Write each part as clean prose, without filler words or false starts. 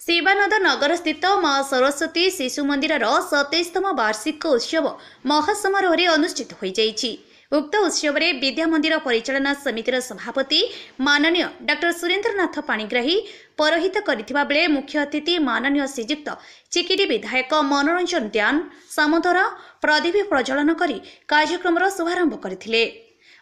शिवानंद नगर स्थित माँ सरस्वती शिशु मंदिर 27तम वार्षिक उत्सव महासमारोह अनुष्ठित हो जाइछि। उक्त उत्सव में विद्या मंदिर परिचालना समितिर सभापति माननीय डॉक्टर सुरेंद्रनाथ पाणिग्राही पौरोहित्य करथिबा बेले मुख्य अतिथि माननीय श्रीयुक्त चिकिटी विधायक मनोरंजन द्यान सामंतरा प्रदीप प्रज्वलन करी कार्यक्रम शुभारंभ करथिले।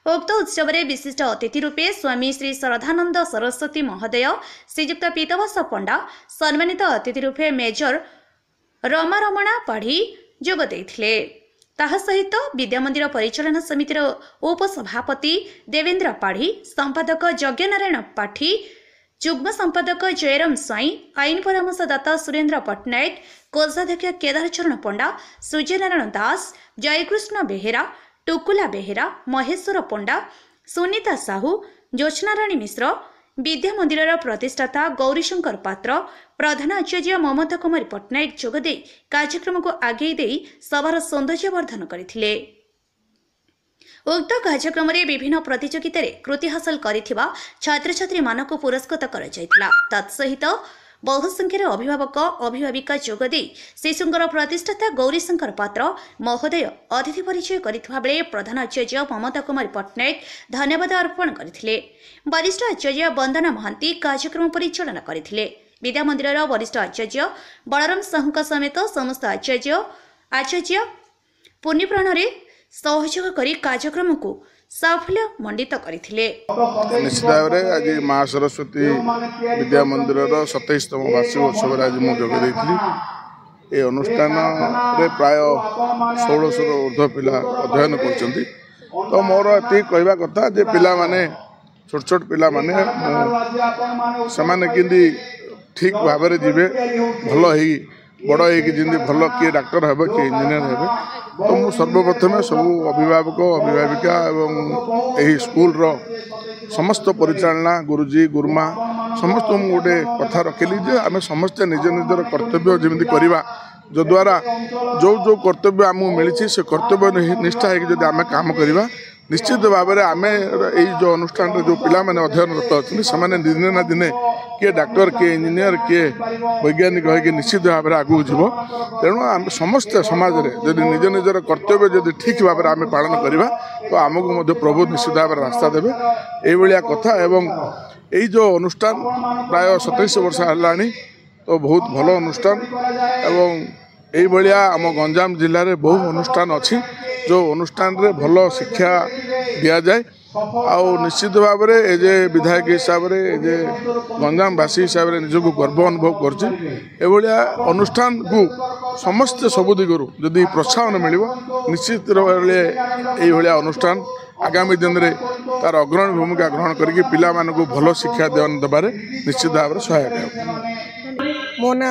उक्त उत्सव में विशिष्ट अतिथि रूपे स्वामी श्री श्रद्धानंद सरस्वती महोदय श्रीयुक्त पीतवास पंडा सम्मानित अतिथि रूपे मेजर रमा रमणा पाढ़ी जोग देथिले। ताहा सहित विद्यामंदिर परिचालना समितिर उपसभापति देवेंद्र पाढ़ी, संपादक यज्ञनारायण पाठी, जुग्म संपादक जयराम स्वाई, आईन परामर्शदाता सुरेंद्र पट्टनायक, कोषाध्यक्ष केदारचरण पंडा, सूर्यनारायण दास, जयकृष्ण बेहेरा, टुकुला बेहेरा, महेश्वर पंडा, सुनीता साहू, ज्योत्स्नाराणी मिश्र, विद्या मंदिर प्रतिष्ठाता गौरीशंकर पात्र, प्रधान आचार्य ममता कुमारी पट्टनायक जोगदे कार्यक्रम को आगे दे सभार सौंदर्यवर्धन करथिले। उक्त कार्यक्रम में विभिन्न प्रतियोगिता कृति हासिल करिथिबा छात्र छात्री मानक पुरस्कृत कर जायतिला। तत्सहित बहु संख्यार अभिभावक अभिभाविका जोगदे शिशुंकर प्रतिष्ठाता गौरीशंकर पात्र महोदय अतिथि परिचय करिथिबा बेले प्रधान आचार्य ममता कुमारी पट्टनायक धन्यवाद अर्पण करथिले। वरिष्ठ आचार्य वंदना महांती कार्यक्रम परिचालन करथिले। विद्या मंदिर वरिष्ठ आचार्य बलराम साहू समेत समस्त आचार्य पुण्यप्राण सहयोग करी कार्यक्रम को साफल्य मंडित करथिले। निश्चित भाव में आज माँ सरस्वती विद्या मंदिर 27तम वार्षिक उत्सव आज मुझे जोग देती। ये अनुष्ठान प्राय 1600 ऊर्ध्व पिला अध्ययन करछंती। तो मोर ये कहवा कथा जे पिला माने छोट छोट पिला माने समान किंदी ठीक भाव में जीवे भल हो बड़ हो भल किए डाक्टर हे किए इंजीनियर हे। तो मु सर्वप्रथम सब अभिभावक अभिभाविका एवं यही स्कूल रो समस्त परिचालना गुरुजी गुरुमा समस्त गोटे कथा रखिली जे आम समस्ते निज निजर कर्तव्य जमी करवा जो द्वारा जो जो कर्तव्य आमको मिली से कर्तव्य निष्ठा है आम काम करवा निश्चित भाव में आम जो अनुष्ठान जो पिला माने अध्ययनरत अच्छे से दिने ना दिने किए डाक्टर किए इंजीनियर किए वैज्ञानिक हो निश्चित भाव में आगू जीव। तेणु आम समस्ते समाज में जब निज निजर कर्तव्य जब ठीक भाव में आम पालन करवा तो आमको प्रभु निश्चित भाव में रास्ता देवे ये कथा। एवं यही जो अनुष्ठान प्राय 27 वर्ष है तो बहुत भल अनुष्ठान एवं यही आम गंजाम जिले में बहु अनुष्ठान अच्छी जो अनुष्ठान रे भल शिक्षा दिया जाए। आउ निश्चित भाव में एजे विधायक हिसाब से एजे गंजामवासी हिसाब से निजक गर्व अनुभव कर अनुष्ठान को समस्त सब दिगरु जदि प्रोत्साहन मिल निश्चित भाव अनुष्ठान आगामी दिन में तार अग्रणी भूमिका ग्रहण करके पिला मानकु भल शिक्षा देवारे निश्चित भाव में सहायक। मो ना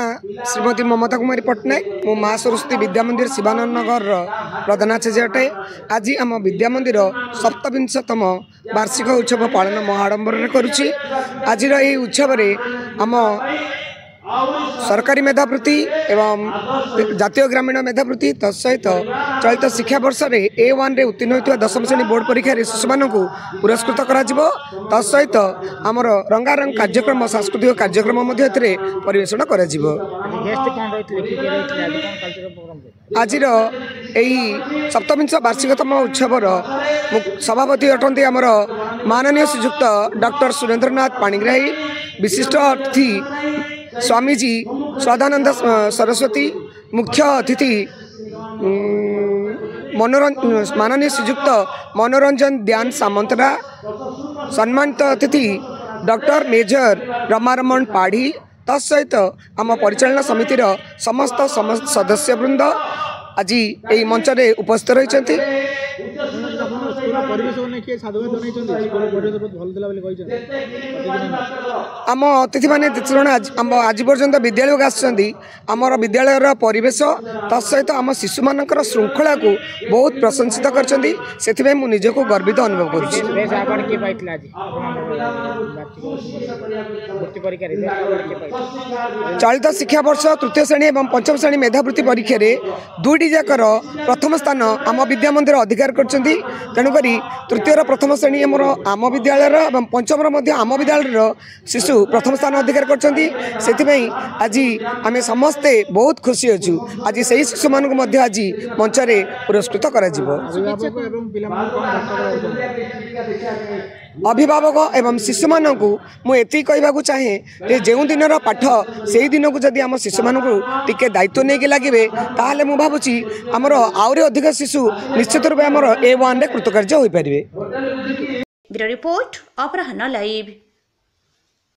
श्रीमती ममता कुमारी पट्टनायक मो माँ सरस्वती विद्या मंदिर शिवानंद नगर प्रधानाचार्य अटे। आज आम विद्या मंदिर 27तम वार्षिक उत्सव पालन महाडंबर करुछि। आज उत्सव आम सरकारी मेधावृत्ति एवं जातीय ग्रामीण मेधावृत्ति तत्सहित चलित शिक्षा वर्ष में A1 रे उत्तीर्ण होता 10वीं श्रेणी बोर्ड परीक्षा शिशु मानक पुरस्कृत तत्सहित आमर रंगारंग कार्यक्रम सांस्कृतिक कार्यक्रम परिवेषण कर। आज यही 27 वार्षिकतम उत्सवर सभापति अटंती आमर माननीय श्रीयुक्त डॉक्टर सुरेंद्रनाथ पाणिग्राही, विशिष्ट अतिथि स्वामीजी श्रद्धानंद सरस्वती, मुख्य अतिथि माननीय श्रीयुक्त मनोरंजन द्यान सामंतरा, सम्मानित अतिथि डॉक्टर मेजर रमा रमण पाढ़ी तत्सहित आम परिचालना समितिर समस्त सदस्यवृंद आज यही मंच में उपस्थित रही। आम अतिथि मैंने आज पर्यंत विद्यालय आमर विद्यालय परिवेश तत्सहित आम शिशु मान श्रृंखला को बहुत प्रशंसित कर निजक गर्वित अनुभव कर। चलित शिक्षा वर्ष तृतीय श्रेणी और पंचम श्रेणी मेधावृत्ति परीक्षा दुईटी जाकर प्रथम स्थान आम विद्या मंदिर अधिकार कर। तेणुक तृतीय द्वितीय प्रथम श्रेणी आमर आम विद्यालय पंचम आम विद्यालय शिशु प्रथम स्थान अधिकार कर आज आम समस्ते बहुत खुशी अच्छु आज से शिशु मानक आज मंच पुरस्कृत कर अभिभावक एवं शिशु मानक मुझे कहवाक चाहे जो दिन पाठ से दिन को जदि आम शिशु मानक टिके दायित्व नहीं लगे ताहले मु भावुची आमर आउरी अधिक शिशु निश्चित रूप आमर A1 रे कृतकार्य हो पारे। ब्यूरो रिपोर्ट अपराह्न लाइव।